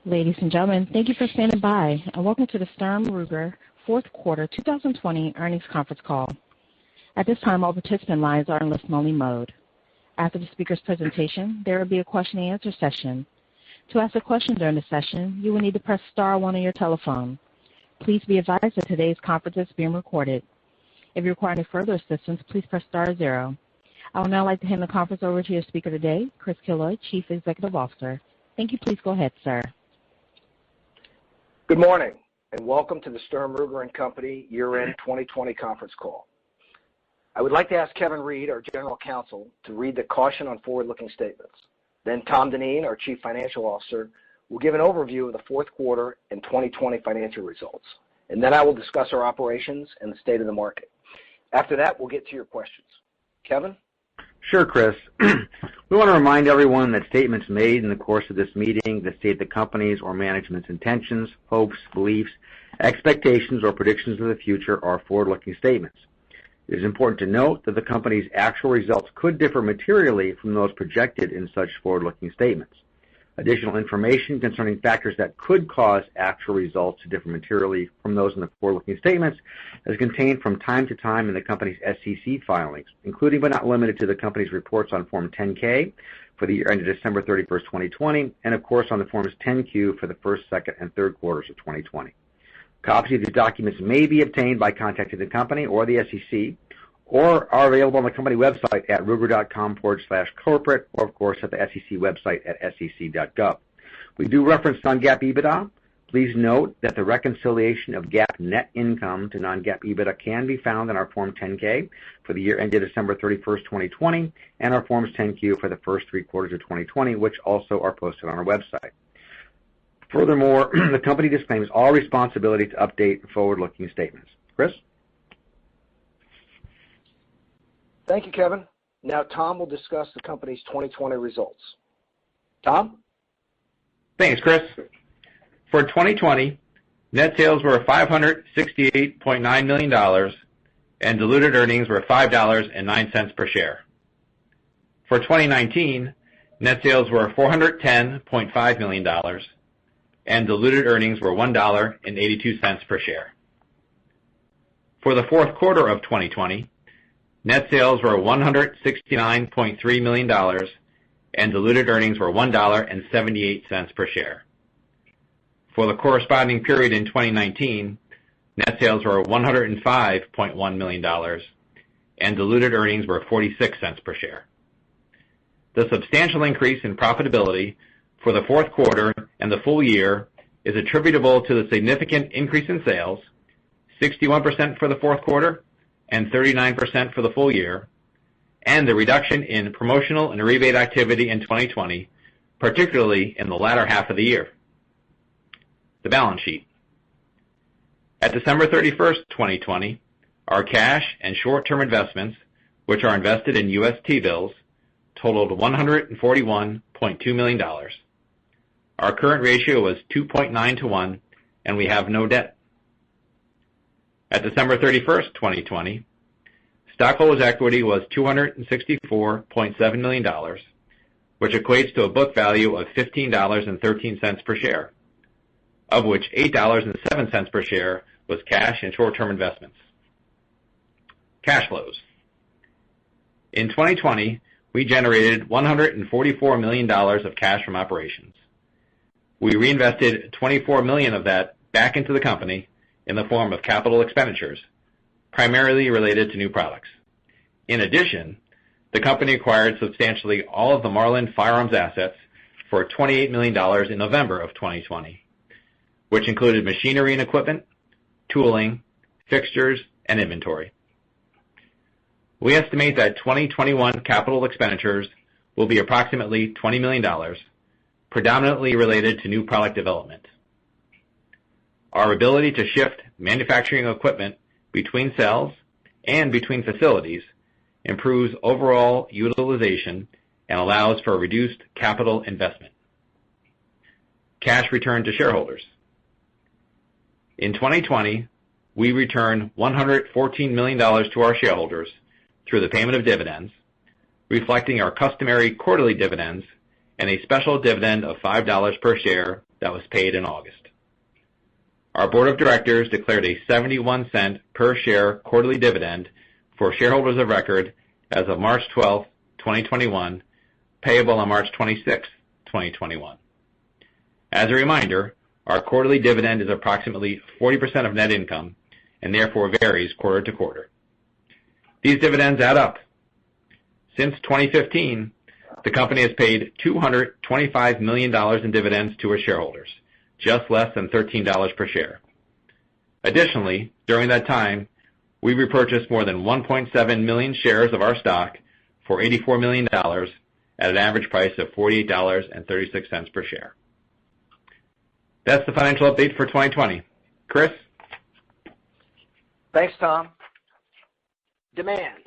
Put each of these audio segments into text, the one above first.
Ladies and gentlemen, thank you for standing by, and welcome to the Sturm Ruger fourth quarter 2020 earnings conference call. At this time, all participant lines are in listen-only mode. After the speaker's presentation, there will be a question-and-answer session. To ask a question during the session, you will need to press star one on your telephone. Please be advised that today's conference is being recorded. If you require any further assistance, please press star zero. I would now like to hand the conference over to your speaker today, Chris Killoy, Chief Executive Officer. Thank you. Please go ahead, sir. Good morning, and welcome to the Sturm Ruger & Company year-end 2020 conference call. I would like to ask Kevin Reed, our General Counsel, to read the caution on forward-looking statements. Then Tom Dineen, our Chief Financial Officer, will give an overview of the fourth quarter and 2020 financial results. And then I will discuss our operations and the state of the market. After that, we'll get to your questions. Kevin? Sure, Chris. We want to remind everyone that statements made in the course of this meeting that state the company's or management's intentions, hopes, beliefs, expectations, or predictions of the future are forward-looking statements. It is important to note that the company's actual results could differ materially from those projected in such forward-looking statements. Additional information concerning factors that could cause actual results to differ materially from those in the forward-looking statements is contained from time to time in the company's SEC filings, including but not limited to the company's reports on Form 10-K for the year ended December 31st, 2020, and of course on the Forms 10-Q for the first, second, and third quarters of 2020. Copies of these documents may be obtained by contacting the company or the SEC, or are available on the company website at ruger.com/corporate, or of course at the SEC website at sec.gov. We do reference non-GAAP EBITDA. Please note that the reconciliation of GAAP net income to non-GAAP EBITDA can be found in our Form 10-K for the year ended December 31st, 2020, and our Forms 10-Q for the first three quarters of 2020, which also are posted on our website. Furthermore, the company disclaims all responsibility to update forward-looking statements. Chris? Thank you, Kevin. Now Tom will discuss the company's 2020 results. Tom? Thanks, Chris. For 2020, net sales were $568.9 million, and diluted earnings were $5.09 per share. For 2019, net sales were $410.5 million, and diluted earnings were $1.82 per share. For the fourth quarter of 2020, net sales were $169.3 million, and diluted earnings were $1.78 per share. For the corresponding period in 2019, net sales were $105.1 million, and diluted earnings were 46 cents per share. The substantial increase in profitability for the fourth quarter and the full year is attributable to the significant increase in sales, 61% for the fourth quarter and 39% for the full year, and the reduction in promotional and rebate activity in 2020, particularly in the latter half of the year. The balance sheet. At December 31st, 2020, our cash and short-term investments, which are invested in U.S. T-bills, totaled $141.2 million. Our current ratio was 2.9 to 1, and we have no debt. At December 31st, 2020, stockholders' equity was $264.7 million, which equates to a book value of $15.13 per share, of which $8.07 per share was cash and short-term investments. Cash flows. In 2020, we generated $144 million of cash from operations. We reinvested $24 million of that back into the company in the form of capital expenditures, primarily related to new products. In addition, the company acquired substantially all of the Marlin Firearms assets for $28 million in November of 2020, which included machinery and equipment, tooling, fixtures, and inventory. We estimate that 2021 capital expenditures will be approximately $20 million, predominantly related to new product development. Our ability to shift manufacturing equipment between cells and between facilities improves overall utilization and allows for reduced capital investment. Cash returned to shareholders. In 2020, we returned $114 million to our shareholders through the payment of dividends, reflecting our customary quarterly dividends and a special dividend of $5 per share that was paid in August. Our board of directors declared a 71-cent per share quarterly dividend for shareholders of record as of March 12, 2021, payable on March 26, 2021. As a reminder, our quarterly dividend is approximately 40% of net income and therefore varies quarter to quarter. These dividends add up. Since 2015, the company has paid $225 million in dividends to its shareholders, just less than $13 per share. Additionally, during that time, we repurchased more than 1.7 million shares of our stock for $84 million at an average price of $48.36 per share. That's the financial update for 2020. Chris? Thanks, Tom. Demand.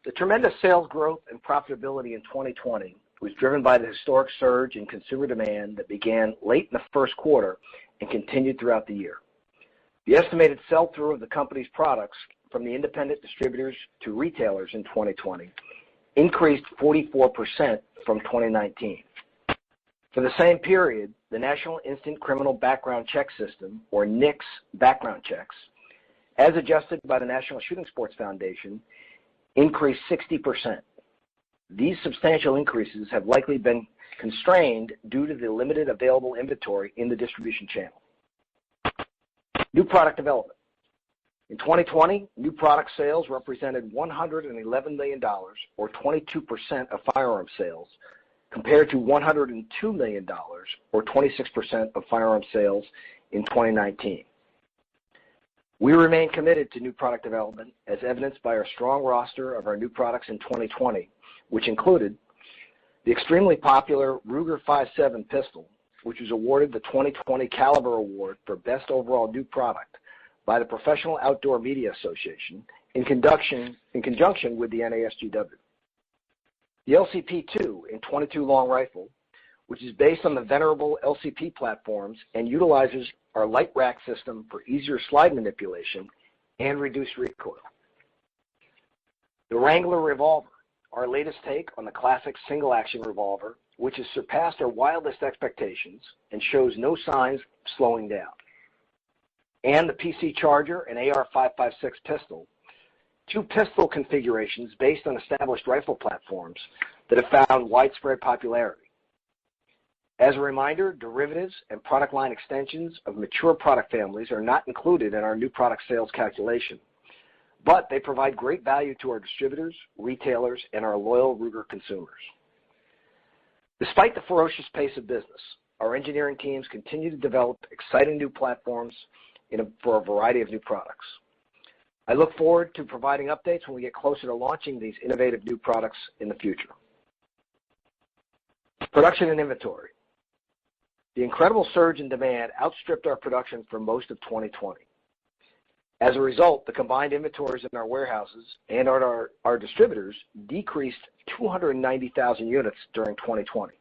The tremendous sales growth and profitability in 2020 was driven by the historic surge in consumer demand that began late in the first quarter and continued throughout the year. The estimated sell-through of the company's products from the independent distributors to retailers in 2020 increased 44% from 2019. For the same period, the National Instant Criminal Background Check System, or NICS background checks, as adjusted by the National Shooting Sports Foundation, increased 60%. These substantial increases have likely been constrained due to the limited available inventory in the distribution channel. New product development. In 2020, new product sales represented $111 million, or 22% of firearm sales, compared to $102 million, or 26% of firearm sales in 2019. We remain committed to new product development, as evidenced by our strong roster of our new products in 2020, which included the extremely popular Ruger 5.7 pistol, which was awarded the 2020 Caliber Award for Best Overall New Product by the Professional Outdoor Media Association in conjunction with the NASGW. The LCP-2 in .22 long rifle, which is based on the venerable LCP platforms and utilizes our light rack system for easier slide manipulation and reduced recoil. The Wrangler Revolver, our latest take on the classic single-action revolver, which has surpassed our wildest expectations and shows no signs of slowing down. And the PC Charger and AR-556 pistol, two pistol configurations based on established rifle platforms that have found widespread popularity. As a reminder, derivatives and product line extensions of mature product families are not included in our new product sales calculation, but they provide great value to our distributors, retailers, and our loyal Ruger consumers. Despite the ferocious pace of business, our engineering teams continue to develop exciting new platforms for a variety of new products. I look forward to providing updates when we get closer to launching these innovative new products in the future. Production and inventory. The incredible surge in demand outstripped our production for most of 2020. As a result, the combined inventories in our warehouses and our distributors decreased 290,000 units during 2020.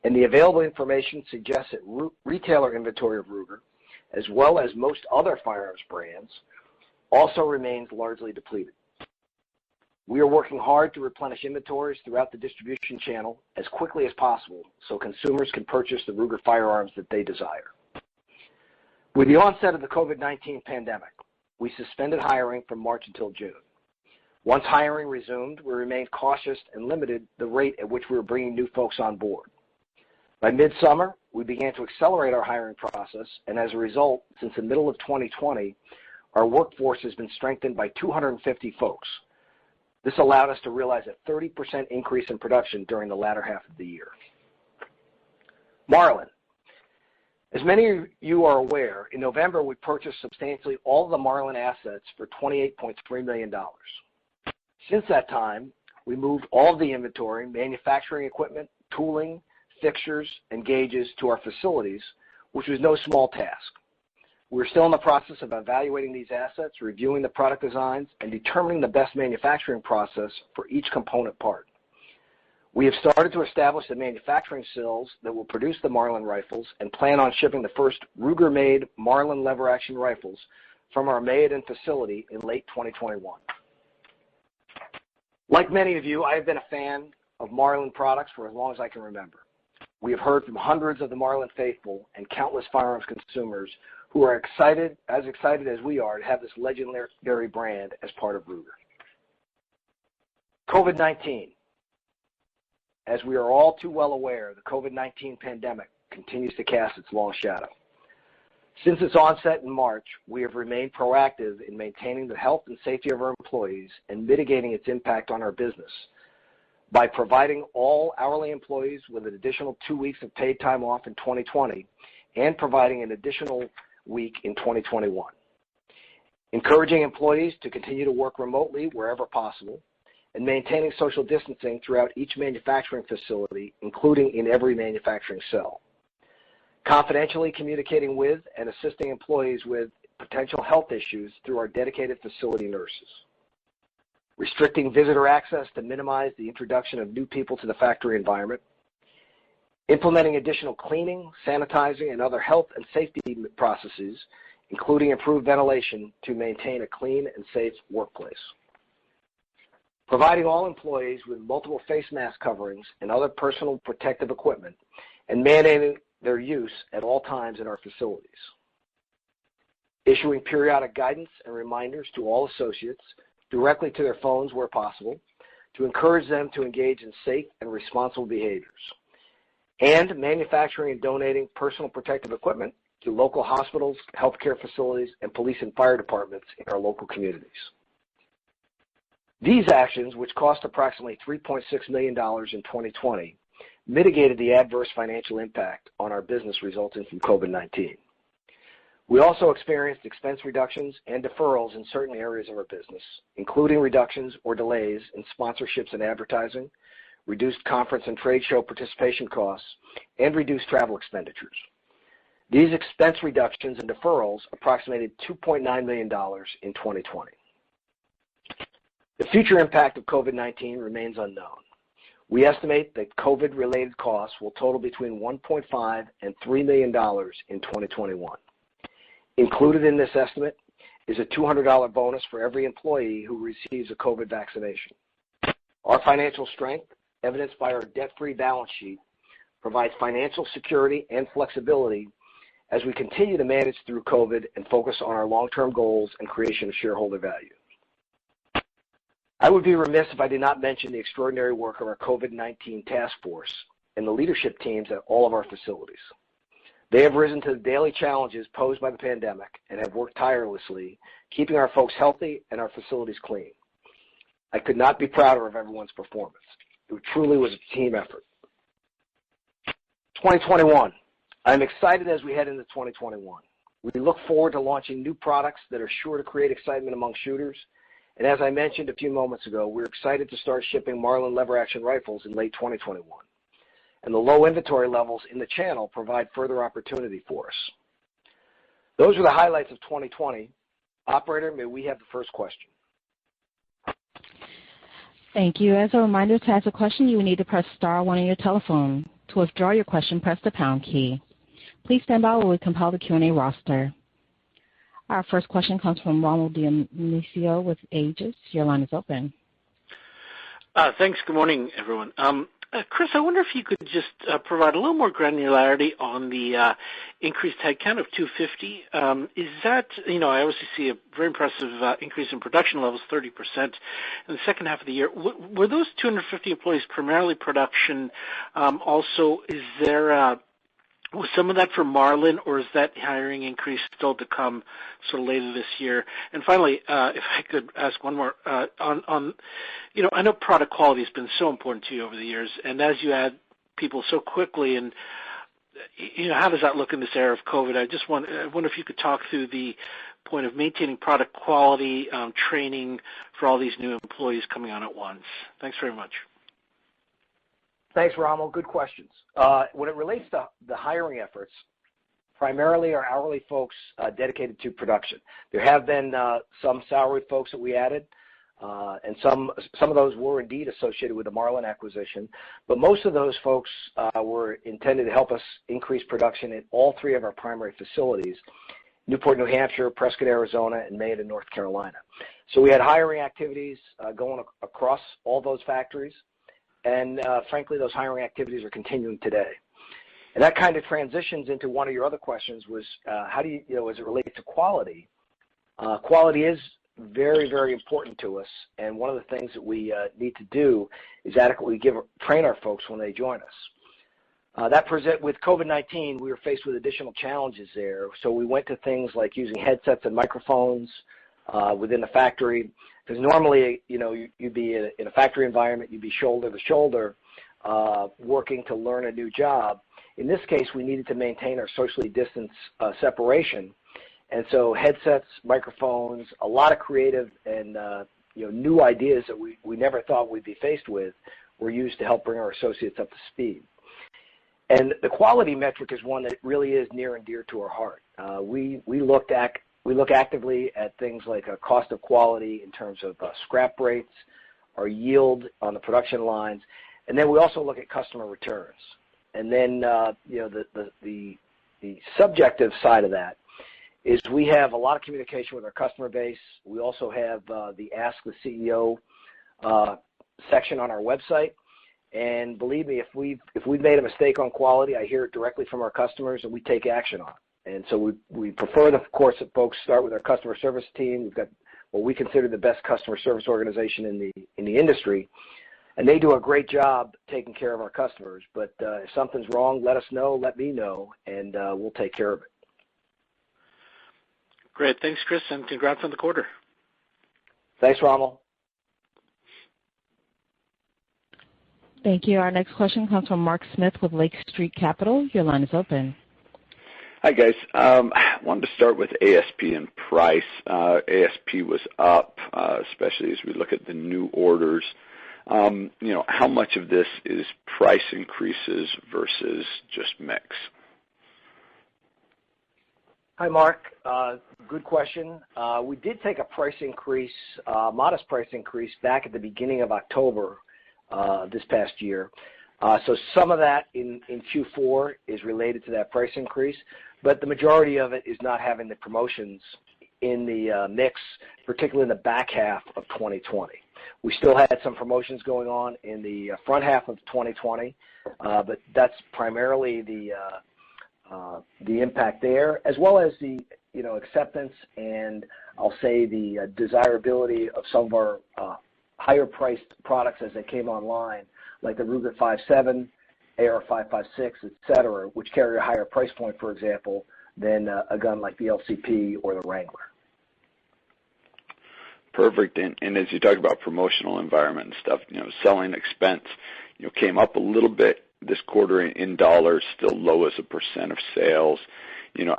And the available information suggests that retailer inventory of Ruger, as well as most other firearms brands, also remains largely depleted. We are working hard to replenish inventories throughout the distribution channel as quickly as possible so consumers can purchase the Ruger firearms that they desire. With the onset of the COVID-19 pandemic, we suspended hiring from March until June. Once hiring resumed, we remained cautious and limited the rate at which we were bringing new folks on board. By midsummer, we began to accelerate our hiring process, and as a result, since the middle of 2020, our workforce has been strengthened by 250 folks. This allowed us to realize a 30% increase in production during the latter half of the year. Marlin. As many of you are aware, in November we purchased substantially all of the Marlin assets for $28.3 million. Since that time, we moved all of the inventory, manufacturing equipment, tooling, fixtures, and gauges to our facilities, which was no small task. We're still in the process of evaluating these assets, reviewing the product designs, and determining the best manufacturing process for each component part. We have started to establish the manufacturing cells that will produce the Marlin rifles and plan on shipping the first Ruger-made Marlin lever-action rifles from our Mayodan facility in late 2021. Like many of you, I have been a fan of Marlin products for as long as I can remember. we have heard from hundreds of the Marlin faithful and countless firearms consumers who are excited as we are to have this legendary brand as part of Ruger. COVID-19. As we are all too well aware, the COVID-19 pandemic continues to cast its long shadow. Since its onset in March, we have remained proactive in maintaining the health and safety of our employees and mitigating its impact on our business by providing all hourly employees with an additional 2 weeks of paid time off in 2020 and providing an additional week in 2021. Encouraging employees to continue to work remotely wherever possible and maintaining social distancing throughout each manufacturing facility, including in every manufacturing cell. Confidentially communicating with and assisting employees with potential health issues through our dedicated facility nurses. Restricting visitor access to minimize the introduction of new people to the factory environment. Implementing additional cleaning, sanitizing, and other health and safety processes, including improved ventilation to maintain a clean and safe workplace. Providing all employees with multiple face mask coverings and other personal protective equipment and mandating their use at all times in our facilities. Issuing periodic guidance and reminders to all associates directly to their phones where possible to encourage them to engage in safe and responsible behaviors. And manufacturing and donating personal protective equipment to local hospitals, healthcare facilities, and police and fire departments in our local communities. These actions, which cost approximately $3.6 million in 2020, mitigated the adverse financial impact on our business resulting from COVID-19. We also experienced expense reductions and deferrals in certain areas of our business, including reductions or delays in sponsorships and advertising, reduced conference and trade show participation costs, and reduced travel expenditures. These expense reductions and deferrals approximated $2.9 million in 2020. The future impact of COVID-19 remains unknown. We estimate that COVID-related costs will total between $1.5 and $3 million in 2021. Included in this estimate is a $200 bonus for every employee who receives a COVID vaccination. Our financial strength, evidenced by our debt-free balance sheet, provides financial security and flexibility as we continue to manage through COVID and focus on our long-term goals and creation of shareholder value. I would be remiss if I did not mention the extraordinary work of our COVID-19 task force and the leadership teams at all of our facilities. They have risen to the daily challenges posed by the pandemic and have worked tirelessly, keeping our folks healthy and our facilities clean. I could not be prouder of everyone's performance. It truly was a team effort. 2021. I'm excited as we head into 2021. We look forward to launching new products that are sure to create excitement among shooters. And as I mentioned a few moments ago, we're excited to start shipping Marlin lever-action rifles in late 2021. And the low inventory levels in the channel provide further opportunity for us. Those are the highlights of 2020. Operator, may we have the first question? Thank you. As a reminder, to ask a question, you will need to press *1 on your telephone. To withdraw your question, press the # key. Please stand by while we compile the Q&A roster. Our first question comes from Ronald Dionisio with Aegis. Your line is open. Thanks. Good morning, everyone. Chris, I wonder if you could just provide a little more granularity on the increased headcount of 250. Is that, I obviously see a very impressive increase in production levels, 30% in the second half of the year. Were those 250 employees primarily production? Also, is there was some of that for Marlin, or is that hiring increase still to come sort of later this year? And finally, if I could ask one more, I know product quality has been so important to you over the years, and as you add people so quickly, and how does that look in this era of COVID? I wonder if you could talk through the point of maintaining product quality, training for all these new employees coming on at once. Thanks very much. Thanks, Rommel. Good questions. When it relates to the hiring efforts, primarily our hourly folks dedicated to production. There have been some salaried folks that we added, and some of those were indeed associated with the Marlin acquisition. But most of those folks were intended to help us increase production at all three of our primary facilities, Newport, New Hampshire, Prescott, Arizona, and Mayodan, North Carolina. So we had hiring activities going across all those factories. And frankly, those hiring activities are continuing today. And that kind of transitions into one of your other questions was how do you, as it relates to quality, quality is very, very important to us, and one of the things that we need to do is adequately train our folks when they join us. With COVID-19, we were faced with additional challenges there, so we went to things like using headsets and microphones within the factory, because normally, you'd be in a factory environment, you'd be shoulder to shoulder working to learn a new job. In this case, we needed to maintain our socially distanced separation. And so headsets, microphones, a lot of creative and new ideas that we never thought we'd be faced with were used to help bring our associates up to speed. And the quality metric is one that really is near and dear to our heart. We look actively at things like cost of quality in terms of scrap rates, our yield on the production lines, and then we also look at customer returns. And then the subjective side of that is we have a lot of communication with our customer base. We also have the Ask the CEO section on our website. And believe me, if we've made a mistake on quality, I hear it directly from our customers, and we take action on it. And so we prefer, of course, that folks start with our customer service team. We've got what we consider the best customer service organization in the industry, and they do a great job taking care of our customers. But if something's wrong, let us know, let me know, and we'll take care of it. Great. Thanks, Chris, and congrats on the quarter. Thanks, Rommel. Thank you. Our next question comes from Mark Smith with Lake Street Capital. Your line is open. Hi, guys. I wanted to start with ASP and price. ASP was up, especially as we look at the new orders. How much of this is price increases versus just mix? Hi, Mark. Good question. We did take a price increase, modest price increase, back at the beginning of October this past year. So some of that in Q4 is related to that price increase, but the majority of it is not having the promotions in the mix, particularly in the back half of 2020. We still had some promotions going on in the front half of 2020, but that's primarily the impact there, as well as the acceptance and I'll say the desirability of some of our higher priced products as they came online, like the Ruger 5.7, AR 5.56, et cetera, which carry a higher price point, for example, than a gun like the LCP or the Wrangler. Perfect. And as you talk about promotional environment and stuff, selling expense, came up a little bit this quarter in dollars, still low as a % of sales.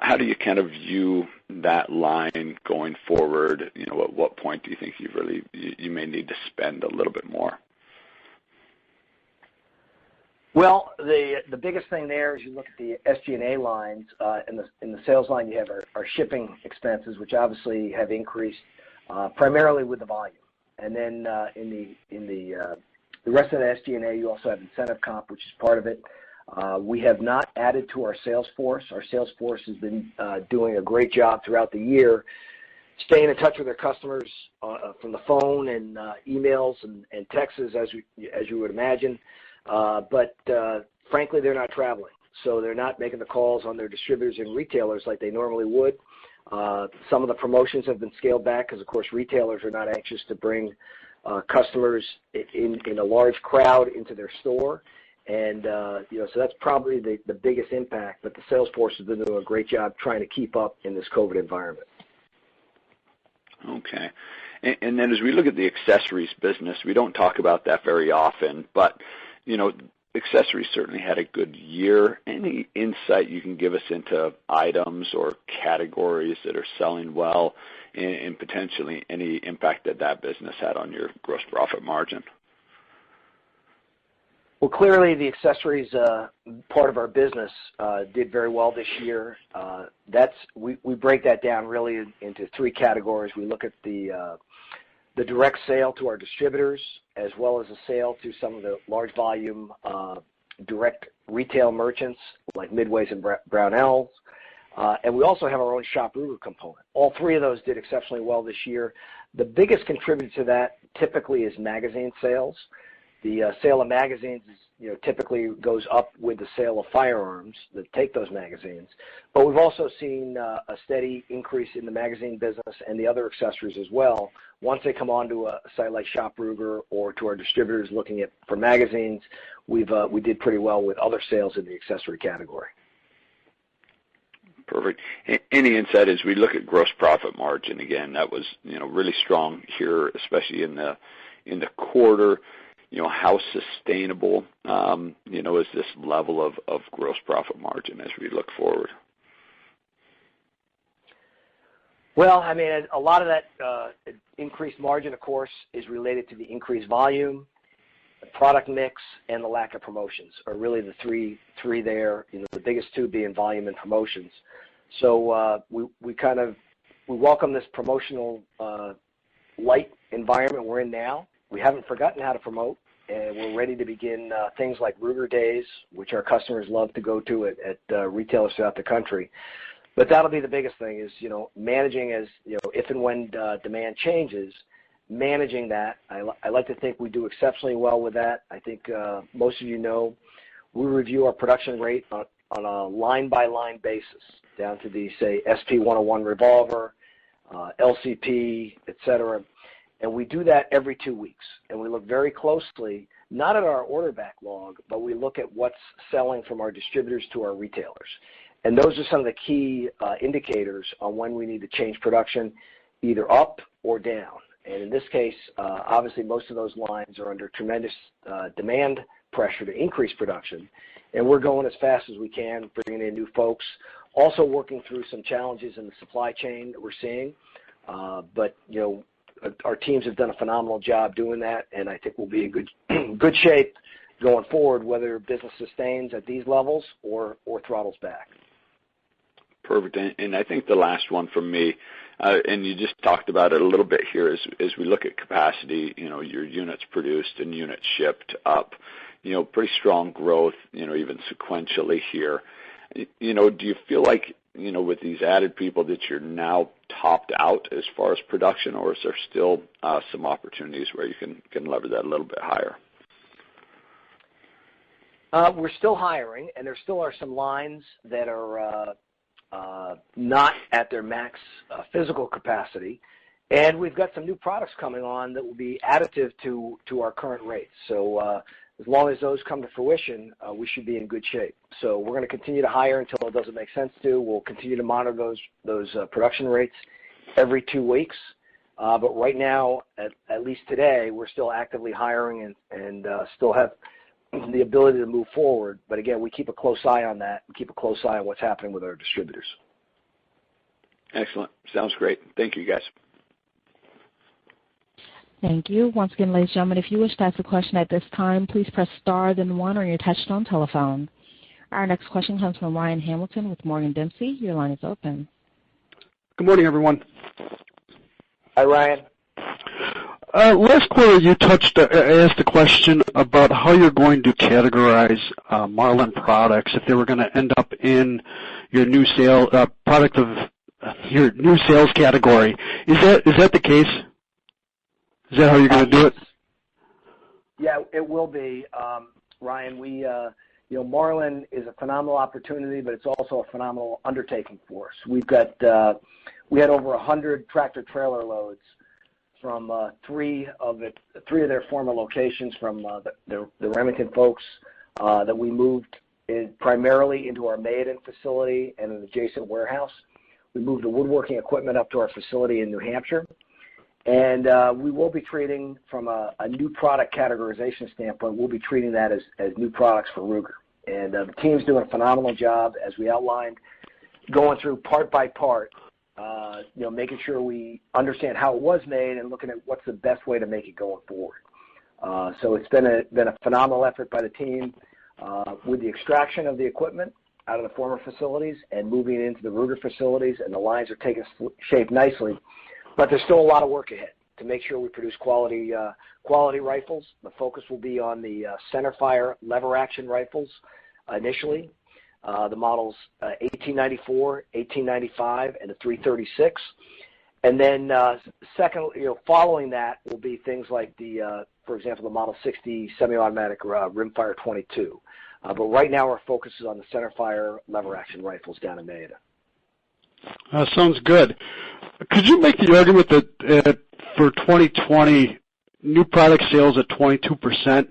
How do you kind of view that line going forward? At what point do you think you may need to spend a little bit more? Well, the biggest thing there is you look at the SG&A lines. In the sales line, you have our shipping expenses, which obviously have increased primarily with the volume. And then in the rest of the SG&A, you also have incentive comp, which is part of it. We have not added to our sales force. Our sales force has been doing a great job throughout the year, staying in touch with their customers from the phone and emails and texts, as you would imagine. But frankly, they're not traveling, so they're not making the calls on their distributors and retailers like they normally would. Some of the promotions have been scaled back because, of course, retailers are not anxious to bring customers in a large crowd into their store. And, so that's probably the biggest impact, but the sales force has been doing a great job trying to keep up in this COVID environment. Okay. And then as we look at the accessories business, we don't talk about that very often, but, accessories certainly had a good year. Any insight you can give us into items or categories that are selling well and potentially any impact that business had on your gross profit margin? Well, clearly the accessories part of our business did very well this year. We break that down really into three categories. We look at the direct sale to our distributors, as well as a sale to some of the large volume direct retail merchants like Midways and Brownells. And we also have our own Shop Ruger component. All three of those did exceptionally well this year. The biggest contributor to that typically is magazine sales. The sale of magazines is, typically goes up with the sale of firearms that take those magazines. But we've also seen a steady increase in the magazine business and the other accessories as well. Once they come onto a site like Shop Ruger or to our distributors looking for magazines, we did pretty well with other sales in the accessory category. Perfect. Any insight as we look at gross profit margin again? That was really strong here, especially in the quarter. How sustainable is this level of gross profit margin as we look forward? Well, I mean, a lot of that increased margin, of course, is related to the increased volume, the product mix, and the lack of promotions are really the three there. The biggest two being volume and promotions. So we welcome this promotional light environment we're in now. We haven't forgotten how to promote, and we're ready to begin things like Ruger Days, which our customers love to go to at retailers throughout the country. But that'll be the biggest thing is, managing as, if and when demand changes, managing that. I like to think we do exceptionally well with that. I think most of we review our production rate on a line-by-line basis down to the, say, SP-101 revolver, LCP, et cetera. And we do that every 2 weeks. And we look very closely, not at our order backlog, but we look at what's selling from our distributors to our retailers. And those are some of the key indicators on when we need to change production, either up or down. And in this case, obviously most of those lines are under tremendous demand pressure to increase production. And we're going as fast as we can, bringing in new folks, also working through some challenges in the supply chain that we're seeing. But our teams have done a phenomenal job doing that, and I think we'll be in good shape going forward, whether business sustains at these levels or throttles back. Perfect. And I think the last one from me, and you just talked about it a little bit here, as we look at capacity, your units produced and units shipped up, pretty strong growth, even sequentially here. Do you feel like, with these added people that you're now topped out as far as production, or is there still some opportunities where you can lever that a little bit higher? We're still hiring, and there still are some lines that are not at their max physical capacity. And we've got some new products coming on that will be additive to our current rates. So as long as those come to fruition, we should be in good shape. So we're going to continue to hire until it doesn't make sense to. We'll continue to monitor those production rates every 2 weeks. But right now, at least today, we're still actively hiring and still have the ability to move forward. But again, we keep a close eye on that and keep a close eye on what's happening with our distributors. Excellent. Sounds great. Thank you, guys. Thank you. Once again, ladies and gentlemen, if you wish to ask a question at this time, please press star then 1 on your touch-tone telephone. Our next question comes from Ryan Hamilton with Morgan Dempsey. Your line is open. Good morning, everyone. Hi, Ryan. Last quarter, you asked a question about how you're going to categorize Marlin products if they were going to end up in your new sale product of your new sales category. Is that the case? Is that how you're going to do it? Yeah, it will be, Ryan. Marlin is a phenomenal opportunity, but it's also a phenomenal undertaking for us. We had over 100 tractor trailer loads from three of their former locations from the Remington folks that we moved primarily into our Maiden facility and an adjacent warehouse. We moved the woodworking equipment up to our facility in New Hampshire. And we will be treating, from a new product categorization standpoint, we'll be treating that as new products for Ruger. And the team's doing a phenomenal job, as we outlined, going through part by part, making sure we understand how it was made and looking at what's the best way to make it going forward. So it's been a phenomenal effort by the team with the extraction of the equipment out of the former facilities and moving it into the Ruger facilities, and the lines are taking shape nicely. But there's still a lot of work ahead to make sure we produce quality rifles. The focus will be on the centerfire lever action rifles initially, the models 1894, 1895, and the 336. And then second, following that will be things like for example, the Model 60 semi-automatic rimfire 22. But right now our focus is on the centerfire lever-action rifles down in Mayodan. Sounds good. Could you make the argument that for 2020, new product sales at 22%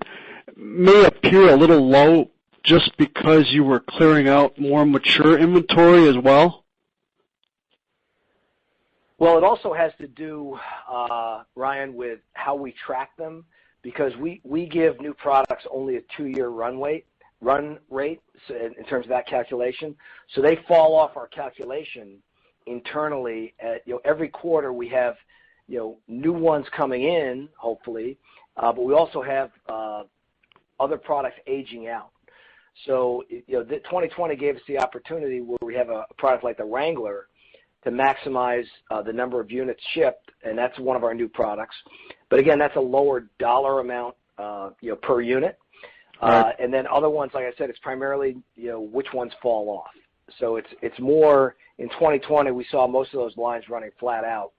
may appear a little low just because you were clearing out more mature inventory as well? Well, it also has to do, Ryan, with how we track them, because we give new products only a 2-year run rate in terms of that calculation. So they fall off our calculation internally. Every quarter we have new ones coming in, hopefully, but we also have other products aging out. So 2020 gave us the opportunity where we have a product like the Wrangler to maximize the number of units shipped, and that's one of our new products. But again, that's a lower dollar amount per unit. Right. And then other ones, like I said, it's primarily which ones fall off. So it's more in 2020 we saw most of those lines running flat out.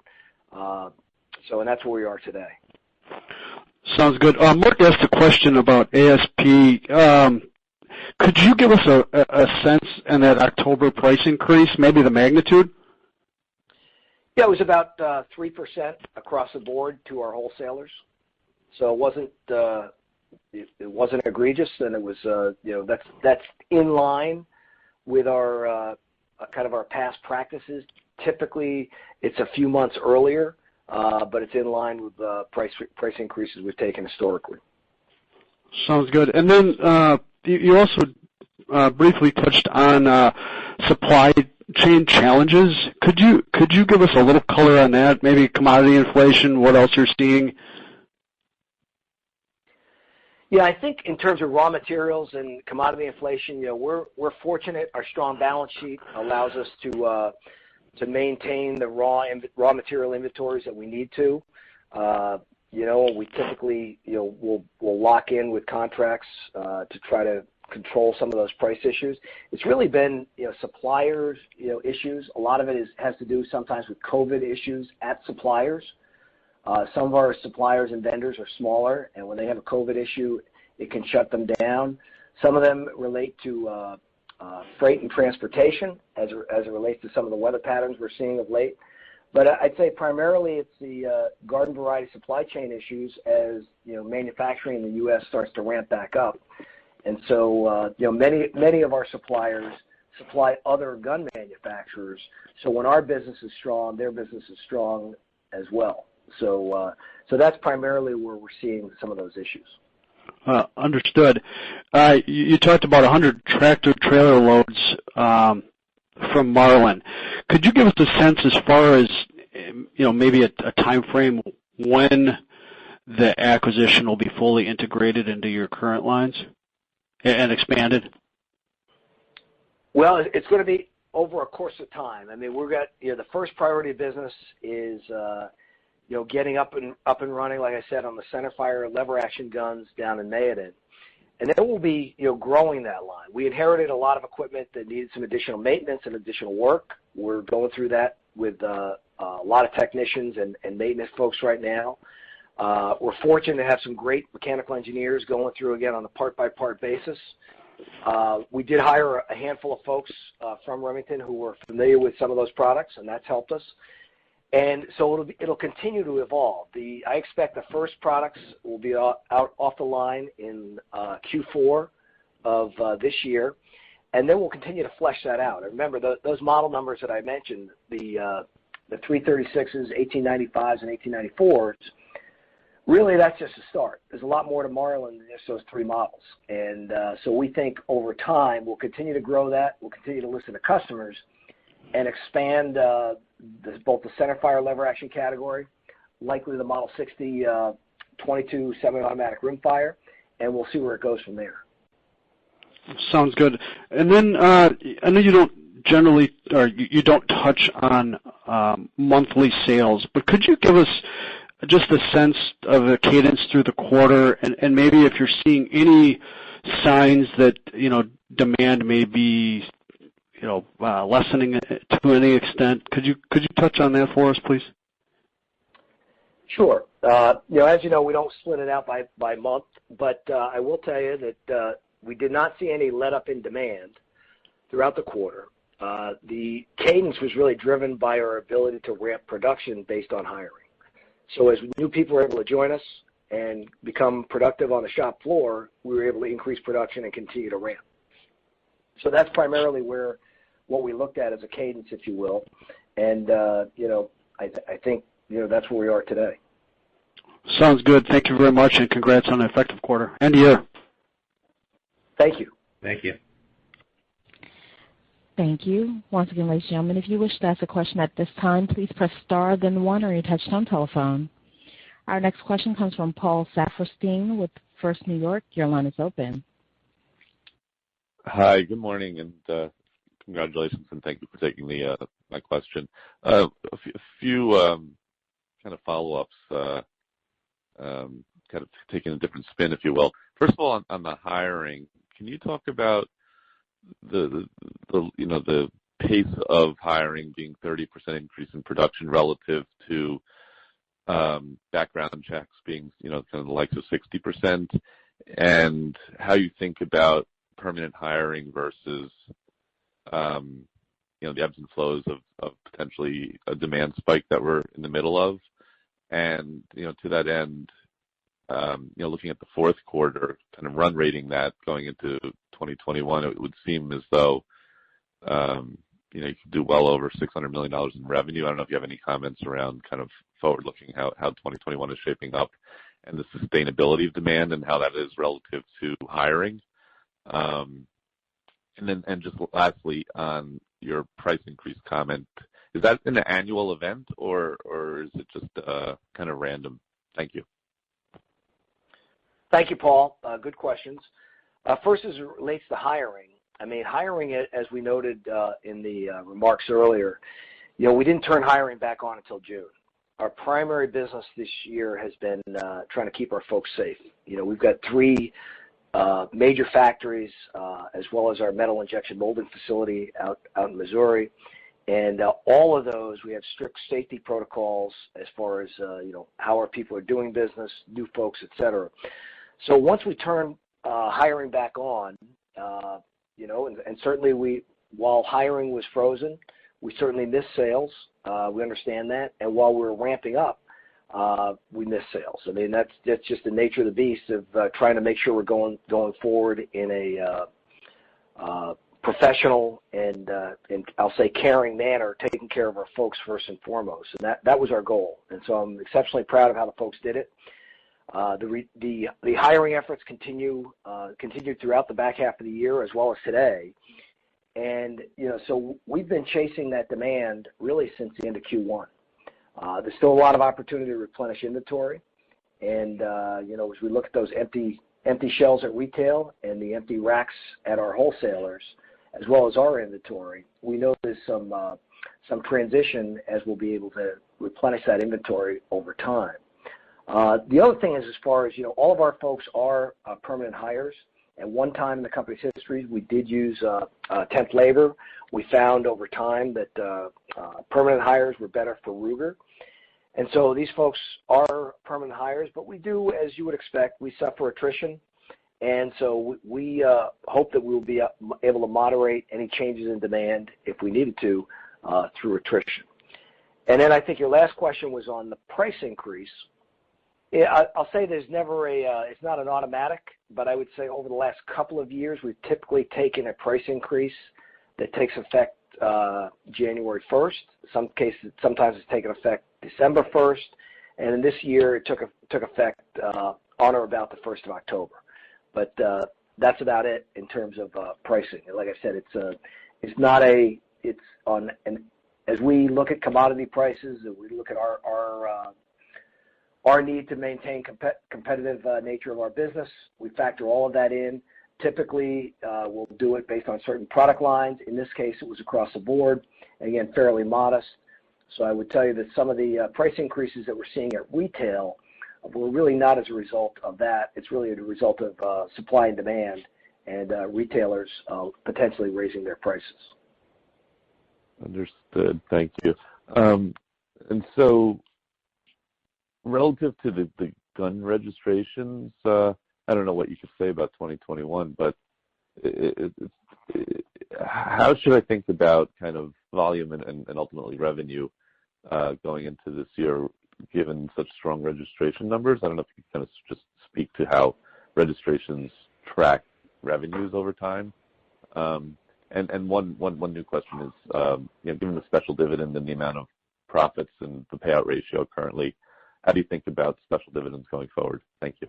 And that's where we are today. Sounds good. Mark asked a question about ASP. Could you give us a sense in that October price increase, maybe the magnitude? Yeah, it was about 3% across the board to our wholesalers. So it wasn't egregious, and it was that's in line with our kind of our past practices. Typically, it's a few months earlier, but it's in line with the price increases we've taken historically. Sounds good. And then you also briefly touched on supply chain challenges. Could you give us a little color on that? Maybe commodity inflation, what else you're seeing? Yeah, I think in terms of raw materials and commodity inflation, we're fortunate. Our strong balance sheet allows us to maintain the raw material inventories that we need to. We typically we'll lock in with contracts to try to control some of those price issues. It's really been suppliers issues. A lot of it has to do sometimes with COVID issues at suppliers. Some of our suppliers and vendors are smaller, and when they have a COVID issue, it can shut them down. Some of them relate to freight and transportation as it relates to some of the weather patterns we're seeing of late. But I'd say primarily it's the garden variety supply chain issues as manufacturing in the U.S. starts to ramp back up. And so many of our suppliers supply other gun manufacturers. So when our business is strong, their business is strong as well. So that's primarily where we're seeing some of those issues. Understood. You talked about 100 tractor trailer loads from Marlin. Could you give us a sense as far as maybe a time frame when the acquisition will be fully integrated into your current lines and expanded? Well, it's going to be over a course of time. I mean, we've got the first priority of business is getting up and running, like I said, on the centerfire lever action guns down in Mayodan. And then we'll be growing that line. We inherited a lot of equipment that needed some additional maintenance and additional work. We're going through that with a lot of technicians and maintenance folks right now. We're fortunate to have some great mechanical engineers going through again on a part-by-part basis. We did hire a handful of folks from Remington who were familiar with some of those products, and that's helped us. And so it'll continue to evolve. I expect the first products will be out off the line in Q4 of this year, and then we'll continue to flesh that out. And remember, those model numbers that I mentioned, the 336s, 1895s, and 1894s, really that's just a start. There's a lot more to Marlin than just those three models. And so we think over time we'll continue to grow that. We'll continue to listen to customers and expand both the centerfire lever action category, likely the Model 60 22 semi-automatic rimfire, and we'll see where it goes from there. Sounds good. And then I know you don't generally, or you don't touch on monthly sales, but could you give us just a sense of the cadence through the quarter, and maybe if you're seeing any signs that demand may be lessening to any extent? Could you touch on that for us, please? Sure. As you know, we don't split it out by month, but I will tell you that we did not see any let-up in demand throughout the quarter. The cadence was really driven by our ability to ramp production based on hiring. So as new people were able to join us and become productive on the shop floor, we were able to increase production and continue to ramp. So that's primarily what we looked at as a cadence, if you will. And, I think, that's where we are today. Sounds good. Thank you very much, and congrats on an effective quarter and year. Thank you. Thank you. Thank you. Once again, ladies and gentlemen, if you wish to ask a question at this time, please press star then one on your touchtone telephone. Our next question comes from Paul Saferstein with First New York. Your line is open. Hi, good morning, and congratulations, and thank you for taking my question. A few kind of follow-ups, kind of taking a different spin, if you will. First of all, on the hiring, can you talk about the pace of hiring being 30% increase in production relative to background checks being kind of the likes of 60%, and how you think about permanent hiring versus the ebbs and flows of potentially a demand spike that we're in the middle of. And to that end, looking at the fourth quarter, kind of run rating that going into 2021, it would seem as though you could do well over $600 million in revenue. I don't know if you have any comments around kind of forward-looking how 2021 is shaping up and the sustainability of demand and how that is relative to hiring. And just lastly, on your price increase comment, is that an annual event or is it just kind of random? Thank you. Thank you, Paul. Good questions. First, as it relates to hiring, hiring, as we noted in the remarks earlier, we didn't turn hiring back on until June. Our primary business this year has been trying to keep our folks safe. We've got 3 major factories, as well as our metal injection molding facility out in Missouri. And all of those, we have strict safety protocols as far as, how our people are doing business, new folks, et cetera. So once we turn hiring back on, and certainly while hiring was frozen, we certainly missed sales. We understand that. And while we were ramping up, we missed sales. That's just the nature of the beast of trying to make sure we're going forward in a professional and I'll say caring manner, taking care of our folks first and foremost. And that was our goal. And so I'm exceptionally proud of how the folks did it. The hiring efforts continued throughout the back half of the year as well as today. And, so we've been chasing that demand really since the end of Q1. There's still a lot of opportunity to replenish inventory. And, as we look at those empty shelves at retail and the empty racks at our wholesalers, as well as our inventory, we know there's some transition as we'll be able to replenish that inventory over time. The other thing is, as far as, all of our folks are permanent hires. At one time in the company's history, we did use temp labor. We found over time that permanent hires were better for Ruger. And so these folks are permanent hires, but we do, as you would expect, we suffer attrition. And so we hope that we'll be able to moderate any changes in demand if we needed to through attrition. And then I think your last question was on the price increase. Yeah, I'll say there's never it's not an automatic, but I would say over the last couple of years, we've typically taken a price increase that takes effect January 1st. Sometimes it's taken effect December 1st. And in this year, it took effect on or about the 1st of October. But that's about it in terms of pricing. And like I said, as we look at commodity prices, and we look at our need to maintain competitive nature of our business, we factor all of that in. Typically, we'll do it based on certain product lines. In this case, it was across the board. Again, fairly modest. So I would tell you that some of the price increases that we're seeing at retail were really not as a result of that. It's really a result of supply and demand and retailers potentially raising their prices. Understood. Thank you. And so relative to the gun registrations, I don't know what you could say about 2021, but how should I think about kind of volume and ultimately revenue going into this year, given such strong registration numbers? I don't know if you can kind of just speak to how registrations track revenues over time. And one new question is, given the special dividend and the amount of profits and the payout ratio currently, how do you think about special dividends going forward? Thank you.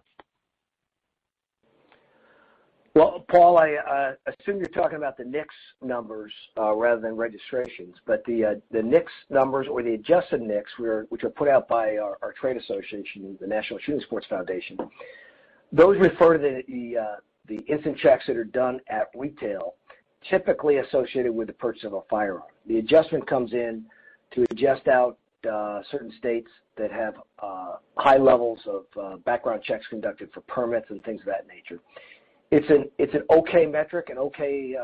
Well, Paul, I assume you're talking about the NICS numbers rather than registrations, but the NICS numbers or the adjusted NICS, which are put out by our trade association, the National Shooting Sports Foundation, those refer to the instant checks that are done at retail, typically associated with the purchase of a firearm. The adjustment comes in to adjust out certain states that have high levels of background checks conducted for permits and things of that nature. It's an okay metric and okay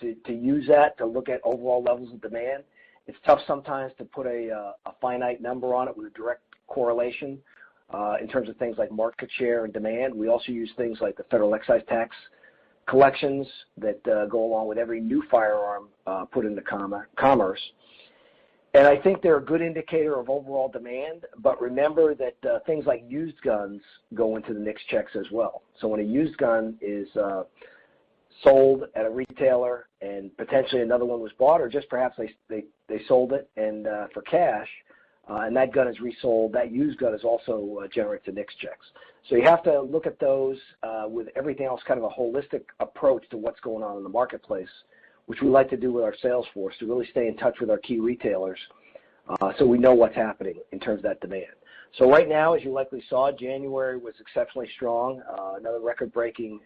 to use that to look at overall levels of demand. It's tough sometimes to put a finite number on it with a direct correlation in terms of things like market share and demand. We also use things like the federal excise tax collections that go along with every new firearm put into commerce. And I think they're a good indicator of overall demand, but remember that things like used guns go into the NICS checks as well. So when a used gun is sold at a retailer and potentially another one was bought, or just perhaps they sold it and for cash, and that gun is resold, that used gun is also generates the NICS checks. So you have to look at those with everything else, kind of a holistic approach to what's going on in the marketplace, which we like to do with our sales force to really stay in touch with our key retailers so we know what's happening in terms of that demand. So right now, as you likely saw, January was exceptionally strong, another record-breaking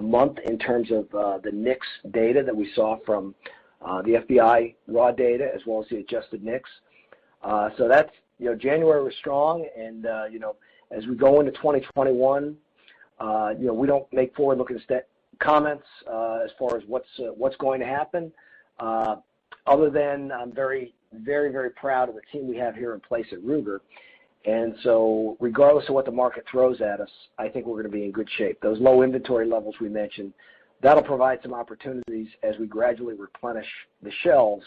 month in terms of the NICS data that we saw from the FBI raw data as well as the adjusted NICS. So that's, January was strong, and, as we go into 2021, we don't make forward-looking comments as far as what's going to happen, other than I'm very, very, very proud of the team we have here in place at Ruger. And so regardless of what the market throws at us, I think we're going to be in good shape. Those low inventory levels we mentioned, that'll provide some opportunities as we gradually replenish the shelves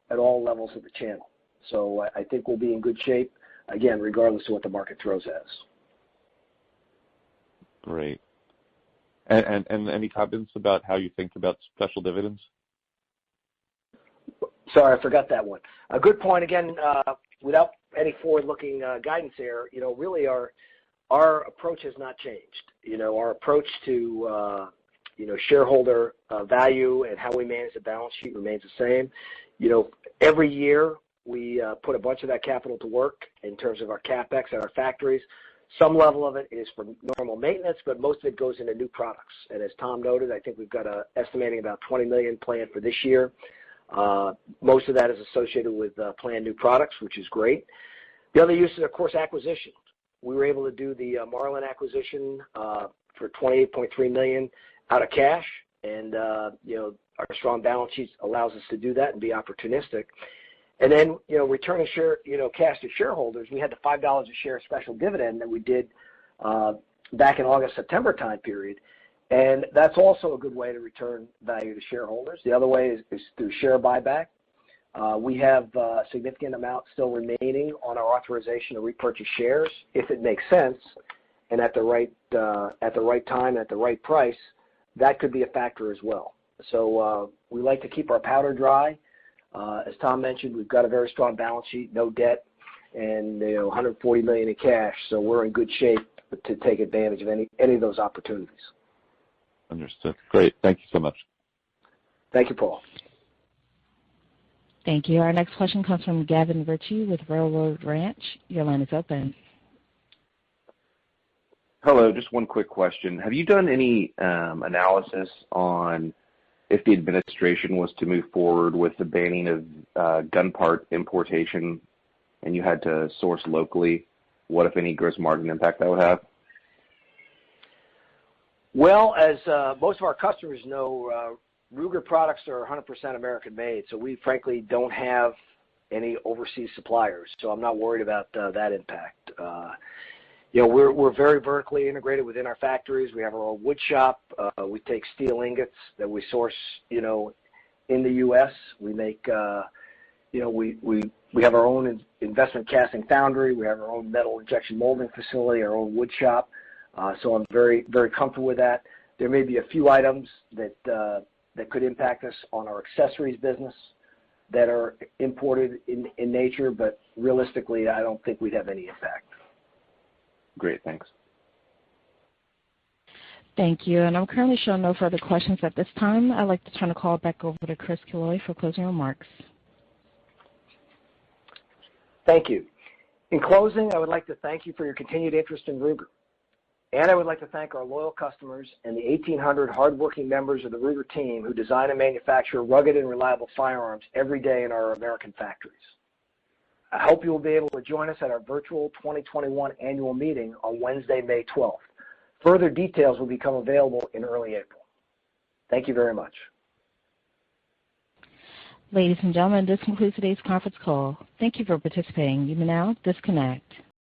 at all levels of the channel. So I think we'll be in good shape, again, regardless of what the market throws at us. Great. And any comments about how you think about special dividends? Sorry, I forgot that one. A good point. Again, without any forward-looking guidance there, really our approach has not changed. Our approach to shareholder value and how we manage the balance sheet remains the same. Every year we put a bunch of that capital to work in terms of our CapEx at our factories. Some level of it is for normal maintenance, but most of it goes into new products. And as Tom noted, I think we've got estimating about $20 million planned for this year. Most of that is associated with planned new products, which is great. The other use is, of course, acquisition. We were able to do the Marlin acquisition for $28.3 million out of cash, and our strong balance sheet allows us to do that and be opportunistic. And then, returning cash to shareholders, we had the $5 a share special dividend that we did back in August, September time period. And that's also a good way to return value to shareholders. The other way is through share buyback. We have a significant amount still remaining on our authorization to repurchase shares if it makes sense, and at the right time, at the right price. That could be a factor as well. So we like to keep our powder dry. As Tom mentioned, we've got a very strong balance sheet, no debt, and $140 million in cash. So we're in good shape to take advantage of any of those opportunities. Understood. Great. Thank you so much. Thank you, Paul. Thank you. Our next question comes from Gavin Ritchie with Railroad Ranch. Your line is open. Hello. Just one quick question. Have you done any analysis on if the administration was to move forward with the banning of gun part importation and you had to source locally, what, if any, gross margin impact that would have? Well, as most of our customers know, Ruger products are 100% American-made, so we frankly don't have any overseas suppliers, so I'm not worried about that impact. We're very vertically integrated within our factories. We have our own wood shop. We take steel ingots that we source, in the U.S. We make, we have our own investment casting foundry. We have our own metal injection molding facility, our own wood shop. So I'm very, very comfortable with that. There may be a few items that could impact us on our accessories business that are imported in nature, but realistically, I don't think we'd have any impact. Great, thanks. Thank you. And I'm currently showing no further questions at this time. I'd like to turn the call back over to Chris Killoy for closing remarks. Thank you. In closing, I would like to thank you for your continued interest in Ruger. And I would like to thank our loyal customers and the 1,800 hardworking members of the Ruger team who design and manufacture rugged and reliable firearms every day in our American factories. I hope you will be able to join us at our virtual 2021 annual meeting on Wednesday, May 12th. Further details will become available in early April. Thank you very much. Ladies and gentlemen, this concludes today's conference call. Thank you for participating. You may now disconnect.